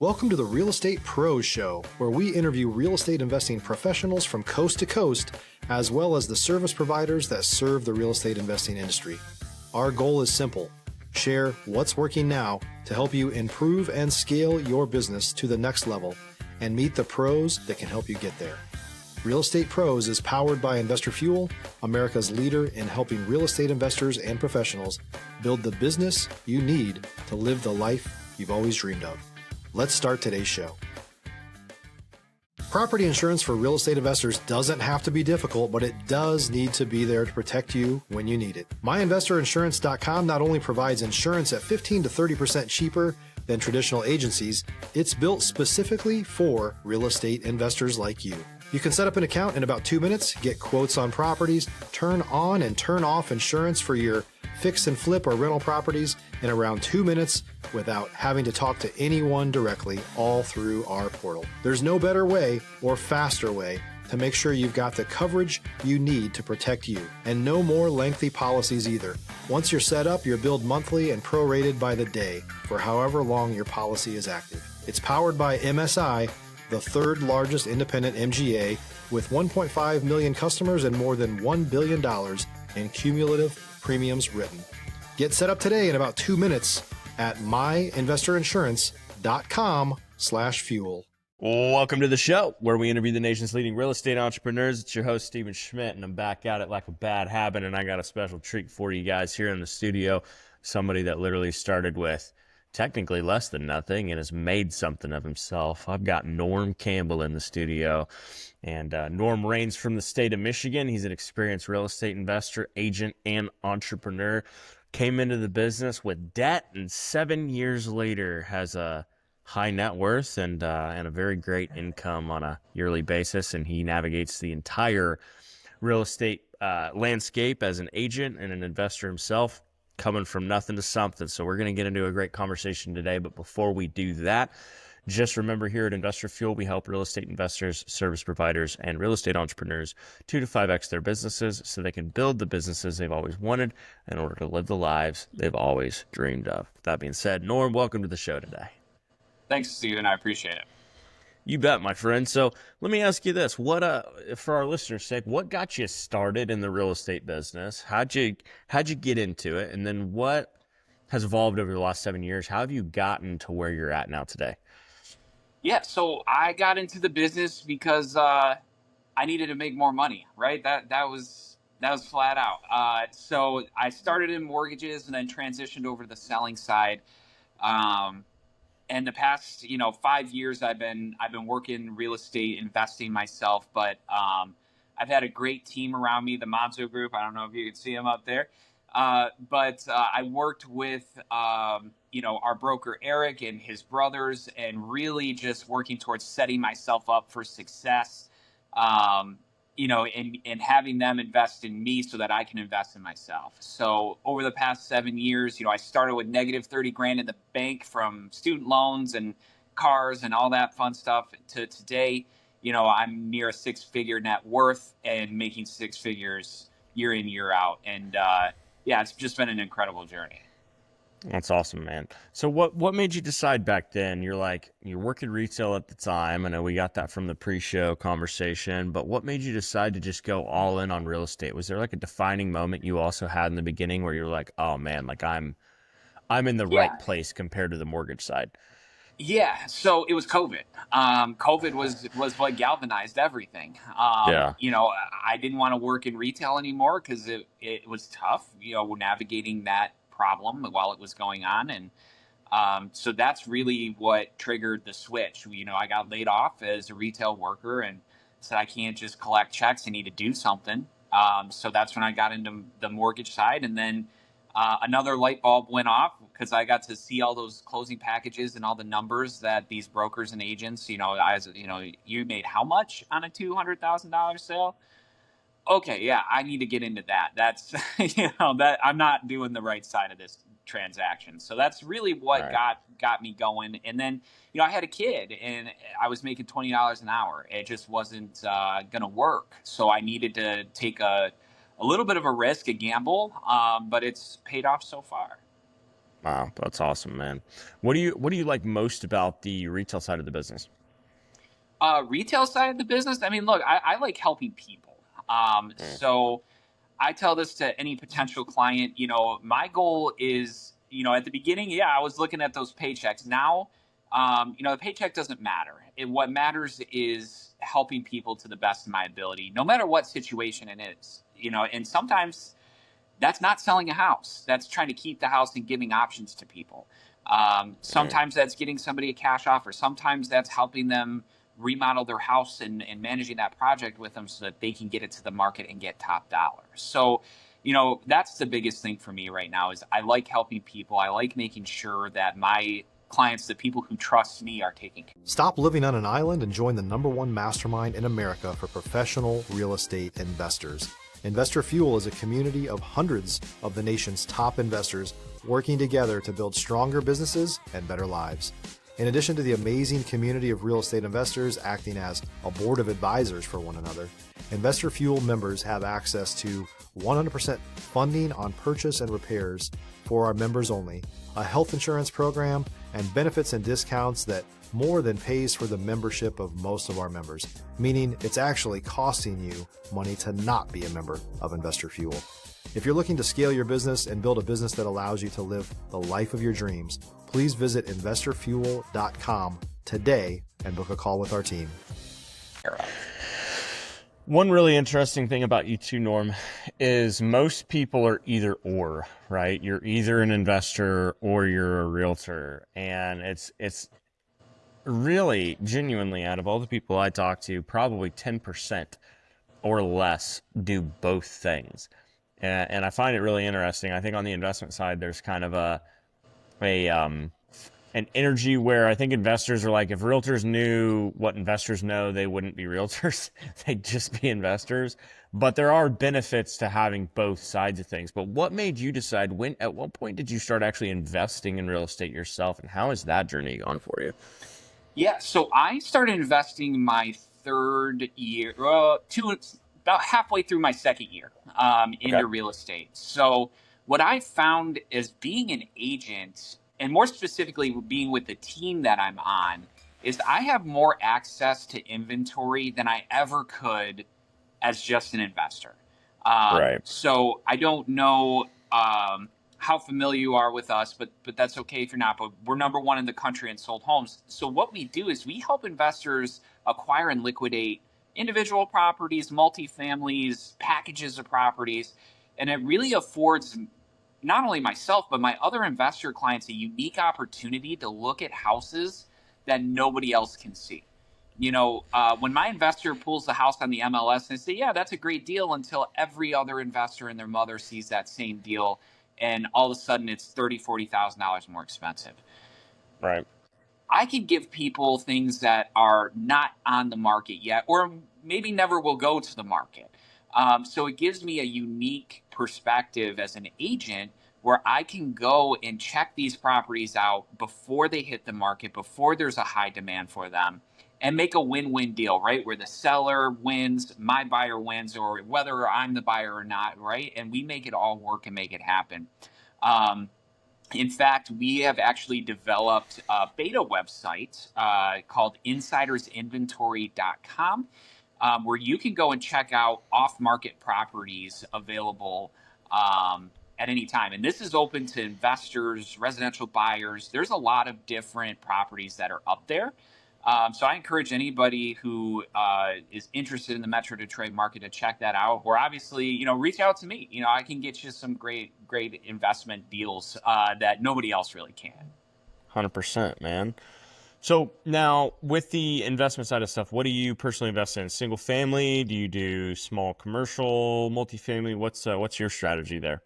Welcome to the Real Estate Pros Show, where we interview real estate investing professionals from coast to coast, as well as the service providers that serve the real estate investing industry. Our goal is simple: share what's working now to help you improve and scale your business to the next level and meet the pros that can help you get there. Real Estate Pros is powered by Investor Fuel, America's leader in helping real estate investors and professionals build the business you need to live the life you've always dreamed of. Let's start today's show. Property insurance for real estate investors doesn't have to be difficult, but it does need to be there to protect you when you need it. MyInvestorInsurance.com not only provides insurance at 15 to 30% cheaper than traditional agencies, it's built specifically for real estate investors like you. You can set up an account in about 2 minutes, get quotes on properties, turn on and turn off insurance for your fix and flip or rental properties in around 2 minutes without having to talk to anyone directly, all through our portal. There's no better way or faster way to make sure you've got the coverage you need to protect you, and no more lengthy policies either. Once you're set up, you're billed monthly and prorated by the day for however long your policy is active. It's powered by MSI, the third largest independent MGA, with 1.5 million customers and more than $1 billion in cumulative premiums written. Get set up today in about 2 minutes at myinvestorinsurance.com/fuel. Welcome to the show, where we interview the nation's leading real estate entrepreneurs. It's your host, Stephen Schmidt, and I'm back at it like a bad habit, and I got a special treat for you guys here in the studio. Somebody that literally started with technically less than nothing and has made something of himself. I've got Norm Campbell in the studio, and Norm reigns from the state of Michigan. He's an experienced real estate investor, agent, and entrepreneur. Came into the business with debt, and 7 years later has a high net worth and a very great income on a yearly basis, and he navigates the entire real estate landscape as an agent and an investor himself, coming from nothing to something. So we're going to get into a great conversation today. But before we do that, just remember, here at Investor Fuel, we help real estate investors, service providers, and real estate entrepreneurs 2 to 5x their businesses so they can build the businesses they've always wanted in order to live the lives they've always dreamed of. That being said, Norm, welcome to the show today. Thanks, Stephen. I appreciate it. You bet, my friend. So let me ask you this. What, for our listeners' sake, what got you started in the real estate business? How'd you get into it? And then what has evolved over the last 7 years? How have you gotten to where you're at now today? Yeah, so I got into the business because I needed to make more money, right? That was flat out. So I started in mortgages and then transitioned over to the selling side. And the past, 5 years, I've been working real estate, investing myself. But I've had a great team around me, the Monzo Group. I don't know if you can see them up there. But I worked with, our broker, Eric, and his brothers, and really just working towards setting myself up for success, and having them invest in me so that I can invest in myself. So over the past 7 years, I started with negative 30 grand in the bank from student loans and cars and all that fun stuff, to today, I'm near a 6-figure net worth and making 6 figures year in, year out. And, it's just been an incredible journey. That's awesome, man. So what made you decide back then? You're working retail at the time. I know we got that from the pre-show conversation, but what made you decide to just go all in on real estate? Was there like a defining moment you also had in the beginning where you're like, oh man, like I'm in the right place compared to the mortgage side? Yeah. So it was COVID. COVID was what galvanized everything. I didn't want to work in retail anymore because it was tough, navigating that problem while it was going on. And so that's really what triggered the switch. I got laid off as a retail worker and said, I can't just collect checks. I need to do something. So that's when I got into the mortgage side. And then another light bulb went off because I got to see all those closing packages and all the numbers that these brokers and agents, you made how much on a $200,000 sale? Okay, yeah, I need to get into that. That's, that I'm not doing the right side of this transaction. So that's really what got me going. And then, I had a kid and I was making $20 an hour. It just wasn't going to work. So I needed to take a little bit of a risk, a gamble, but it's paid off so far. Wow, that's awesome, man. What do you like most about the retail side of the business? Retail side of the business, I mean, look, I like helping people. Mm, So I tell this to any potential client, my goal is, at the beginning, yeah, I was looking at those paychecks. Now, the paycheck doesn't matter. What matters is helping people to the best of my ability, no matter what situation it is, and sometimes that's not selling a house. That's trying to keep the house and giving options to people. mm. Sometimes that's getting somebody a cash offer. Sometimes that's helping them remodel their house and managing that project with them so that they can get it to the market and get top dollar. So, that's the biggest thing for me right now is I like helping people. I like making sure that my clients, the people who trust me, are taken care of. Stop living on an island and join the #1 mastermind in America for professional real estate investors. Investor Fuel is a community of hundreds of the nation's top investors working together to build stronger businesses and better lives. In addition to the amazing community of real estate investors acting as a board of advisors for one another, Investor Fuel members have access to 100% funding on purchase and repairs for our members only, a health insurance program, and benefits and discounts that more than pays for the membership of most of our members, meaning it's actually costing you money to not be a member of Investor Fuel. If you're looking to scale your business and build a business that allows you to live the life of your dreams, please visit investorfuel.com today and book a call with our team. One really interesting thing about you too, Norm, is most people are either or, right? You're either an investor or you're a realtor. And it's really genuinely out of all the people I talk to, probably 10% or less do both things. And I find it really interesting. I think on the investment side, there's kind of a an energy where I think investors are like, if realtors knew what investors know, they wouldn't be realtors. They'd just be investors. But there are benefits to having both sides of things. But what made you decide at what point did you start actually investing in real estate yourself? And how has that journey gone for you? Yeah, so I started investing my third year, about halfway through my second year Okay. into real estate. So, what I found is being an agent, and more specifically, being with the team that I'm on, is I have more access to inventory than I ever could as just an investor. Right. So I don't know how familiar you are with us, but that's okay if you're not. But we're #1 in the country in sold homes. So what we do is we help investors acquire and liquidate individual properties, multifamilies, packages of properties, and it really affords not only myself but my other investor clients a unique opportunity to look at houses that nobody else can see. When my investor pulls the house on the MLS and say, yeah, that's a great deal, until every other investor and their mother sees that same deal, and all of a sudden it's $30,000, $40,000 more expensive. Right. I can give people things that are not on the market yet, or maybe never will go to the market. So it gives me a unique perspective as an agent where I can go and check these properties out before they hit the market, before there's a high demand for them, and make a win-win deal, right? Where the seller wins, my buyer wins, or whether I'm the buyer or not, right? And we make it all work and make it happen. Um, in fact, we have actually developed a beta website called insidersinventory.com, where you can go and check out off market properties available at any time. And this is open to investors, residential buyers. There's a lot of different properties that are up there. So I encourage anybody who is interested in the Metro Detroit market to check that out. Or obviously, reach out to me. I can get you some great investment deals that nobody else really can. 100%, man. So now with the investment side of stuff, what do you personally invest in? Single family? Do you do small commercial, multifamily? What's your strategy there?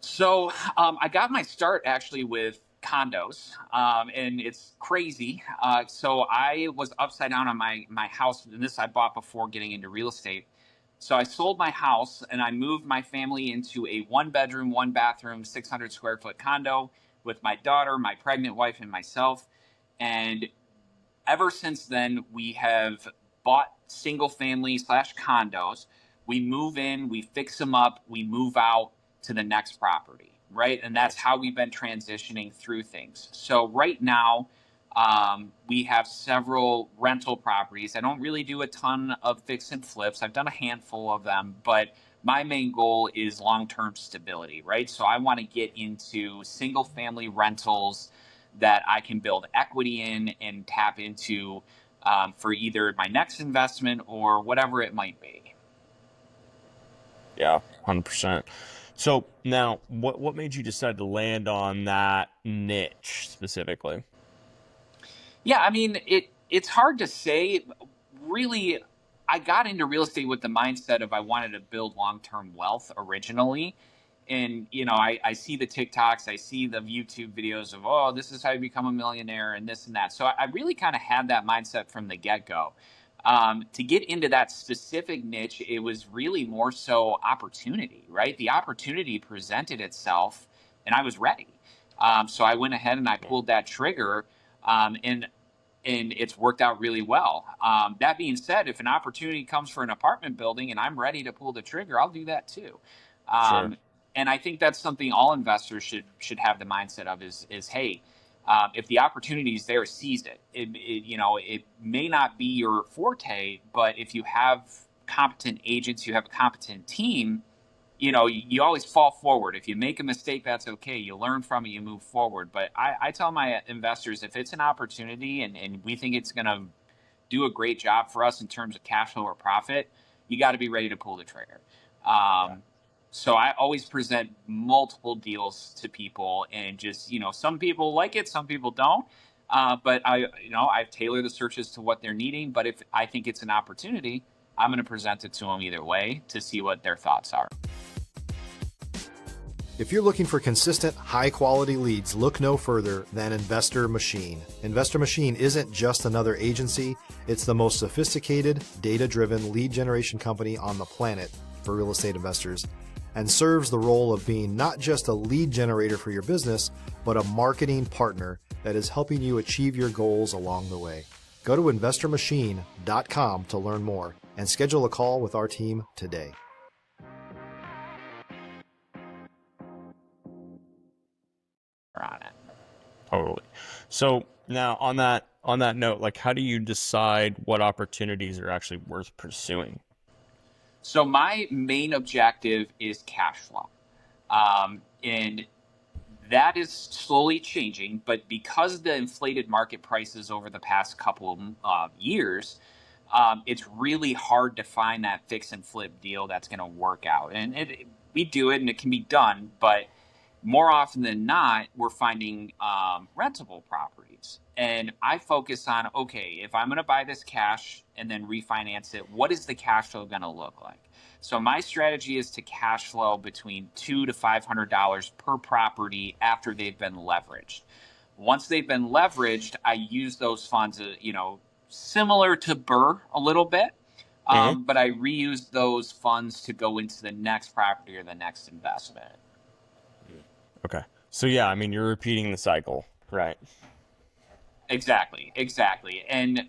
So I got my start actually with condos, and it's crazy. So I was upside down on my house, and this I bought before getting into real estate. So I sold my house and I moved my family into a 1 bedroom, 1 bathroom, 600 square foot condo with my daughter, my pregnant wife, and myself. And ever since then, we have bought single family slash condos. We move in, we fix them up, we move out to the next property. right? And that's how we've been transitioning through things. So right now, we have several rental properties. I don't really do a ton of fix and flips. I've done a handful of them, but my main goal is long-term stability, right? So I want to get into single family rentals that I can build equity in and tap into for either my next investment or whatever it might be. Yeah, 100%. So now, what made you decide to land on that niche specifically? Yeah, I mean, it's hard to say. Really, I got into real estate with the mindset of I wanted to build long-term wealth originally. And, I see the TikToks, I see the YouTube videos of, oh, this is how you become a millionaire and this and that. So I really kind of had that mindset from the get-go. To get into that specific niche, it was really more so opportunity, right? The opportunity presented itself and I was ready. So I went ahead and I pulled that trigger. And it's worked out really well. That being said, if an opportunity comes for an apartment building and I'm ready to pull the trigger, I'll do that too. Sure. And I think that's something all investors should have the mindset of is hey, if the opportunity is there, seize it. It may not be your forte, but if you have competent agents, you have a competent team, you always fall forward. If you make a mistake, that's okay. You learn from it, you move forward. But I tell my investors, if it's an opportunity and we think it's going to do a great job for us in terms of cash flow or profit, you got to be ready to pull the trigger. Yeah. So I always present multiple deals to people and just, some people like it, some people don't. But I tailor the searches to what they're needing. But if I think it's an opportunity, I'm going to present it to them either way to see what their thoughts are. If you're looking for consistent, high-quality leads, look no further than Investor Machine. Investor Machine isn't just another agency. It's the most sophisticated, data-driven lead generation company on the planet for real estate investors and serves the role of being not just a lead generator for your business, but a marketing partner that is helping you achieve your goals along the way. Go to investormachine.com to learn more and schedule a call with our team today. On it. Totally. So now on that note, like how do you decide what opportunities are actually worth pursuing? So my main objective is cash flow. And that is slowly changing, but because of the inflated market prices over the past couple of years, it's really hard to find that fix and flip deal that's going to work out. And we do it and it can be done, but more often than not, we're finding rentable properties. And I focus on, okay, if I'm going to buy this cash and then refinance it, what is the cash flow going to look like? So my strategy is to cash flow between $200 to $500 per property after they've been leveraged. Once they've been leveraged, I use those funds, similar to Burr a little bit, but I reuse those funds to go into the next property or the next investment. Okay. So yeah, I mean, you're repeating the cycle, right? Exactly. And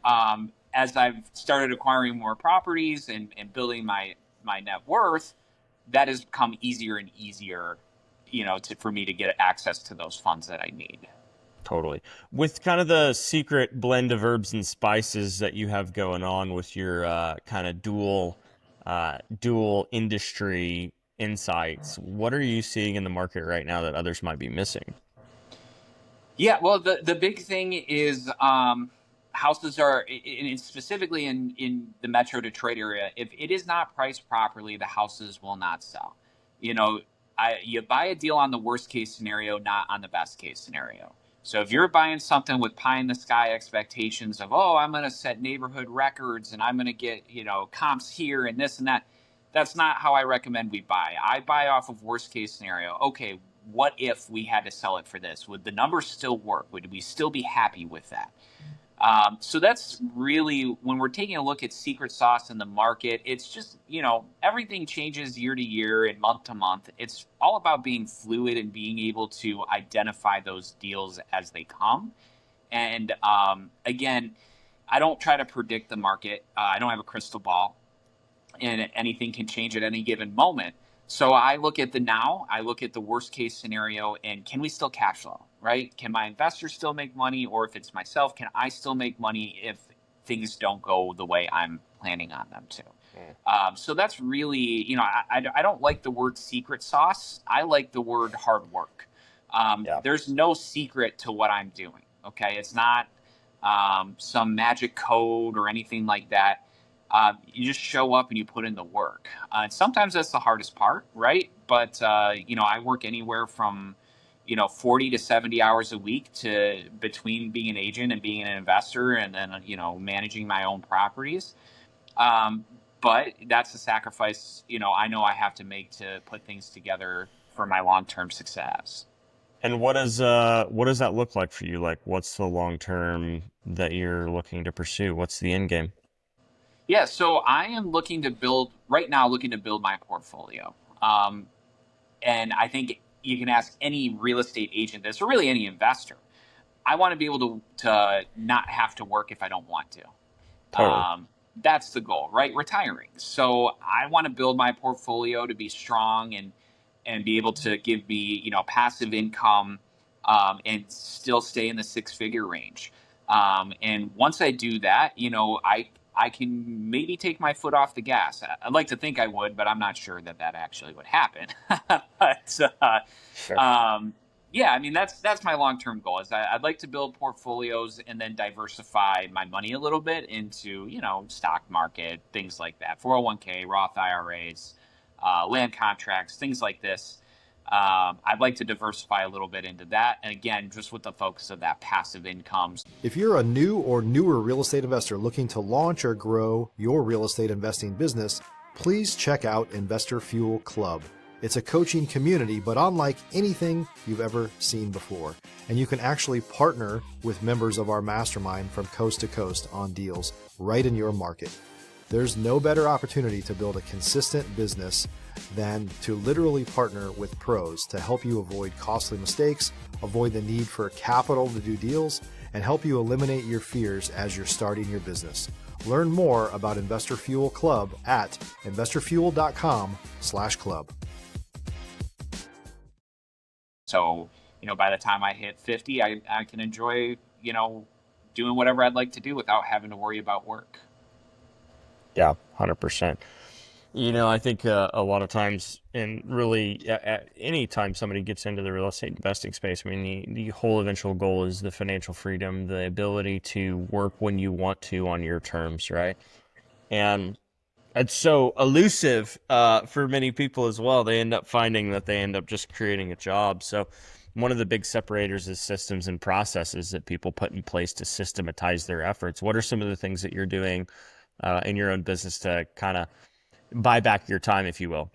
as I've started acquiring more properties and building my net worth, that has become easier and easier, for me to get access to those funds that I need. Totally. With kind of the secret blend of herbs and spices that you have going on with your kind of dual industry insights, what are you seeing in the market right now that others might be missing? Yeah, well, the big thing is houses are, specifically in the Metro Detroit area, if it is not priced properly, the houses will not sell. You buy a deal on the worst case scenario, not on the best case scenario. So if you're buying something with pie in the sky expectations of, oh, I'm going to set neighborhood records and I'm going to get, comps here and this and that, that's not how I recommend we buy. I buy off of worst case scenario. Okay, what if we had to sell it for this? Would the numbers still work? Would we still be happy with that? So that's really, when we're taking a look at secret sauce in the market, it's just, everything changes year to year and month to month. It's all about being fluid and being able to identify those deals as they come. And again, I don't try to predict the market. I don't have a crystal ball, and anything can change at any given moment. So I look at the now, I look at the worst case scenario, and can we still cash flow, right? Can my investors still make money? Or if it's myself, can I still make money if things don't go the way I'm planning on them to? Mm. So that's really, I don't like the word secret sauce. I like the word hard work. Yeah. There's no secret to what I'm doing. Okay. It's not some magic code or anything like that. You just show up and you put in the work. And sometimes that's the hardest part, right? But, I work anywhere from, 40 to 70 hours a week to between being an agent and being an investor and then, managing my own properties. Um, but that's a sacrifice, I know I have to make to put things together for my long-term success. And what does that look like for you? Like, what's the long term that you're looking to pursue? What's the end game? Yeah, so I am looking to build my portfolio. And I think you can ask any real estate agent this, or really any investor. I want to be able to not have to work if I don't want to. Totally. That's the goal, right? Retiring. So I want to build my portfolio to be strong and be able to give me, passive income, and still stay in the six-figure range. And once I do that, I can maybe take my foot off the gas. I'd like to think I would, but I'm not sure that actually would happen. But Sure. yeah, I mean that's my long term goal. Is I'd like to build portfolios and then diversify my money a little bit into stock market, things like that, 401k, Roth IRAs, land contracts, things like this. I'd like to diversify a little bit into that, and again, just with the focus of that passive income. If you're a new or newer real estate investor looking to launch or grow your real estate investing business, please check out Investor Fuel Club. It's a coaching community, but unlike anything you've ever seen before. And you can actually partner with members of our mastermind from coast to coast on deals right in your market. There's no better opportunity to build a consistent business than to literally partner with pros to help you avoid costly mistakes, avoid the need for capital to do deals, and help you eliminate your fears as you're starting your business. Learn more about Investor Fuel Club at investorfuel.com/club. So, by the time I hit 50, I can enjoy, doing whatever I'd like to do without having to worry about work. Yeah, 100%. I think a lot of times, and really any time somebody gets into the real estate investing space, I mean, the whole eventual goal is the financial freedom, the ability to work when you want to on your terms, right? And it's so elusive for many people as well. They end up finding that they end up just creating a job. So one of the big separators is systems and processes that people put in place to systematize their efforts. What are some of the things that you're doing in your own business to kind of buy back your time, if you will?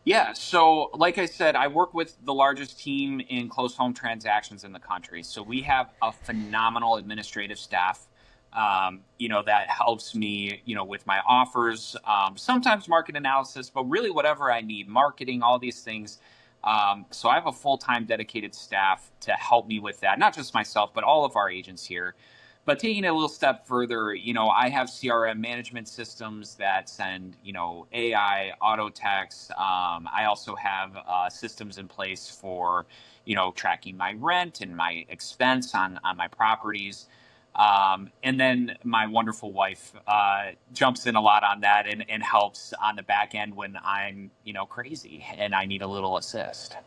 Yeah, so like I said, I work with the largest team in closed home transactions in the country. So we have a phenomenal administrative staff, that helps me, with my offers, sometimes market analysis, but really whatever I need, marketing, all these things. So I have a full-time dedicated staff to help me with that, not just myself, but all of our agents here. But taking it a little step further, I have CRM management systems that send, AI, auto text. I also have systems in place for, tracking my rent and my expense on my properties. And then my wonderful wife jumps in a lot on that and helps on the back end when I'm, crazy and I need a little assist.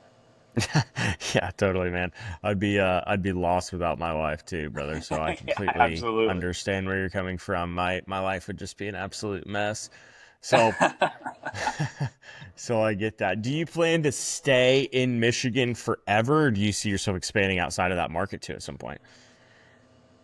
Yeah, totally, man. I'd be lost without my wife too, brother. So I Yeah, completely absolutely. understand where you're coming from. My life would just be an absolute mess. So so I get that. Do you plan to stay in Michigan forever, or do you see yourself expanding outside of that market too at some point?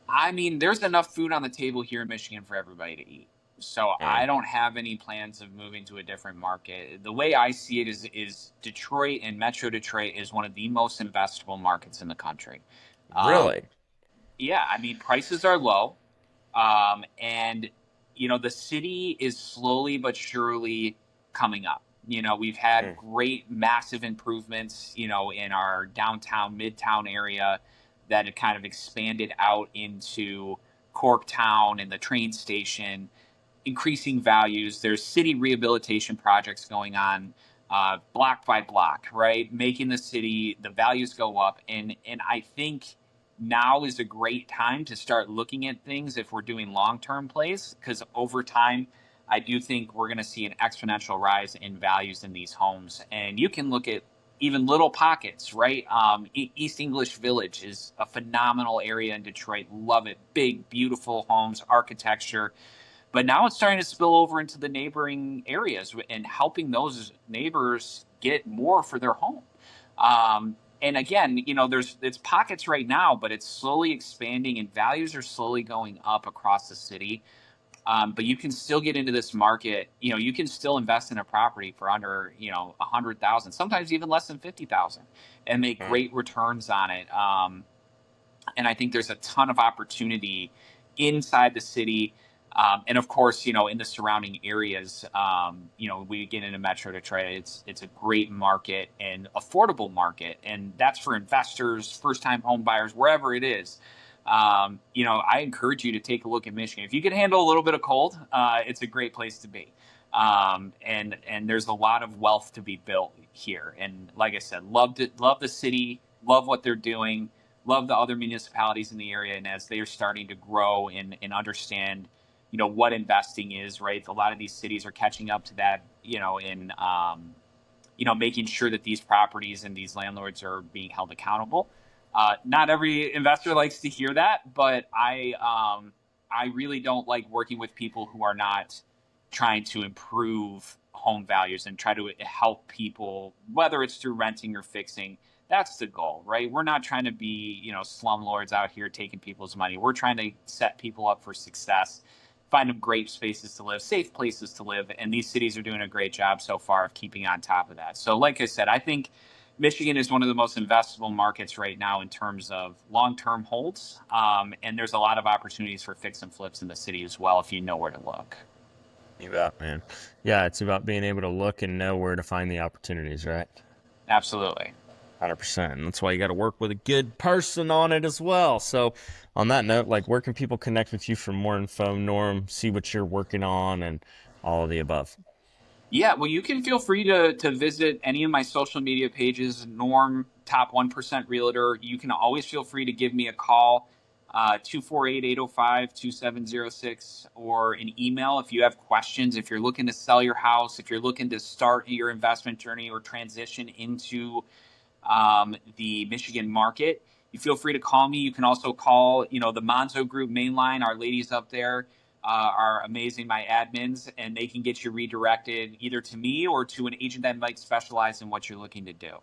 I mean, there's enough food on the table here in Michigan for everybody to eat. So I Mm, don't have any plans of moving to a different market. The way I see it is Detroit and Metro Detroit is one of the most investable markets in the country. Um, really? yeah, I mean, prices are low. And the city is slowly but surely coming up. We've had Mm, great massive improvements, in our downtown midtown area that had kind of expanded out into Corktown and the train station, increasing values. There's city rehabilitation projects going on. block by block, right? Making the city, the values go up. And I think now is a great time to start looking at things if we're doing long-term plays, because over time, I do think we're going to see an exponential rise in values in these homes. And you can look at even little pockets, right? East English Village is a phenomenal area in Detroit. Love it. Big, beautiful homes, architecture. But now it's starting to spill over into the neighboring areas and helping those neighbors get more for their home. And again, it's pockets right now, but it's slowly expanding and values are slowly going up across the city. But you can still get into this market. You can still invest in a property for under, 100,000, sometimes even less than 50,000, and make great returns on it. And I think there's a ton of opportunity inside the city. And of course, in the surrounding areas, we get into Metro Detroit. It's a great market and affordable market. And that's for investors, first-time home buyers, wherever it is. I encourage you to take a look at Michigan. If you can handle a little bit of cold, it's a great place to be. And there's a lot of wealth to be built here. And like I said, love the city, love what they're doing, love the other municipalities in the area. And as they are starting to grow and understand, what investing is, right? A lot of these cities are catching up to that, in making sure that these properties and these landlords are being held accountable. Not every investor likes to hear that, but I really don't like working with people who are not trying to improve home values and try to help people, whether it's through renting or fixing. That's the goal, right? We're not trying to be, slumlords out here taking people's money. We're trying to set people up for success, find them great spaces to live, safe places to live, and these cities are doing a great job so far of keeping on top of that. So like I said, I think Michigan is one of the most investable markets right now in terms of long-term holds, and there's a lot of opportunities for fix and flips in the city as well if you know where to look. You bet, man. Yeah, it's about being able to look and know where to find the opportunities, right? Absolutely. 100%. And that's why you got to work with a good person on it as well. So on that note, where can people connect with you for more info, Norm, see what you're working on and all of the above? Yeah, well, you can feel free to visit any of my social media pages, Norm, Top 1% Realtor. You can always feel free to give me a call, 248-805-2706, or an email if you have questions, if you're looking to sell your house, if you're looking to start your investment journey or transition into the Michigan market. You feel free to call me. You can also call, the Monzo Group main line. Our ladies up there are amazing, my admins, and they can get you redirected either to me or to an agent that might specialize in what you're looking to do.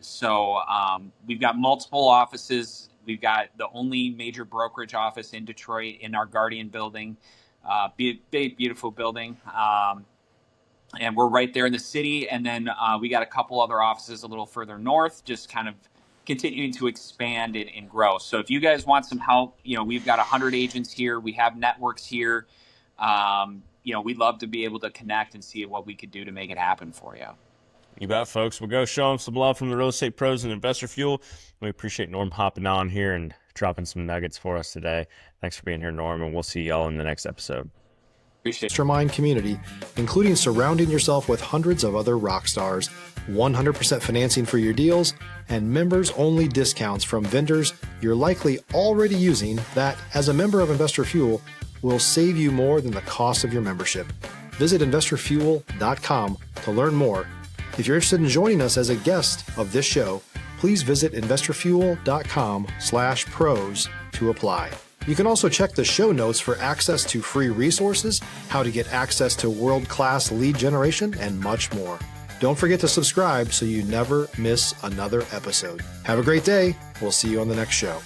So we've got multiple offices. We've got the only major brokerage office in Detroit in our Guardian building, big, beautiful building. And we're right there in the city. And then we got a couple other offices a little further north, just kind of continuing to expand and grow. So if you guys want some help, we've got 100 agents here. We have networks here. We'd love to be able to connect and see what we could do to make it happen for you. You bet, folks. We'll go show them some love from the Real Estate Pros and Investor Fuel. We appreciate Norm hopping on here and dropping some nuggets for us today. Thanks for being here, Norm, and we'll see y'all in the next episode. Mastermind community, including surrounding yourself with hundreds of other rock stars, 100% financing for your deals, and members-only discounts from vendors you're likely already using that, as a member of Investor Fuel, will save you more than the cost of your membership. Visit investorfuel.com to learn more. If you're interested in joining us as a guest of this show, please visit investorfuel.com/pros to apply. You can also check the show notes for access to free resources, how to get access to world-class lead generation, and much more. Don't forget to subscribe so you never miss another episode. Have a great day. We'll see you on the next show.